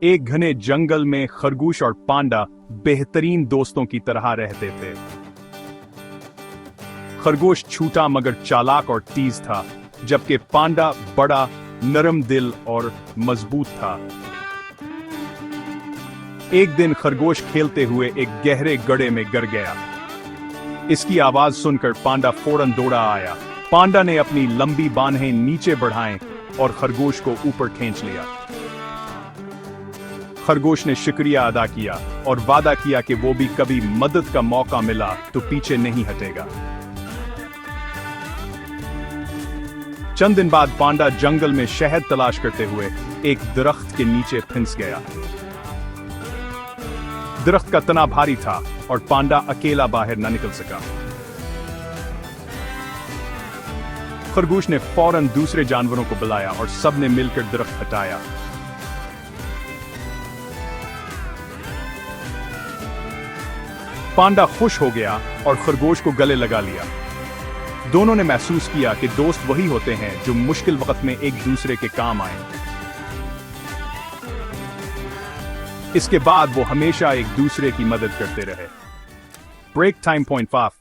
एक घने जंगल में खरगोश और पांडा बेहतरीन दोस्तों की तरह रहते थे। खरगोश छोटा मगर चालाक और तेज था, जबकि पांडा बड़ा, नरम दिल और मजबूत था। एक दिन खरगोश खेलते हुए एक गहरे गड्ढे में गिर गया। इसकी आवाज सुनकर पांडा फौरन दौड़ा आया। पांडा ने अपनी लंबी बाहें नीचे बढ़ाएं और खरगोश को ऊपर खींच लिया। खरगोश ने शुक्रिया अदा किया और वादा किया कि वो भी कभी मदद का मौका मिला तो पीछे नहीं हटेगा। चंद दिन बाद पांडा जंगल में शहद तलाश करते हुए एक दरख्त के नीचे फंस गया। दरख्त का तना भारी था और पांडा अकेला बाहर न निकल सका। खरगोश ने फौरन दूसरे जानवरों को बुलाया और सबने मिलकर दरख्त हटाया। पांडा खुश हो गया और खरगोश को गले लगा लिया। दोनों ने महसूस किया कि दोस्त वही होते हैं जो मुश्किल वक्त में एक दूसरे के काम आए। इसके बाद वो हमेशा एक दूसरे की मदद करते रहे। Break time point 5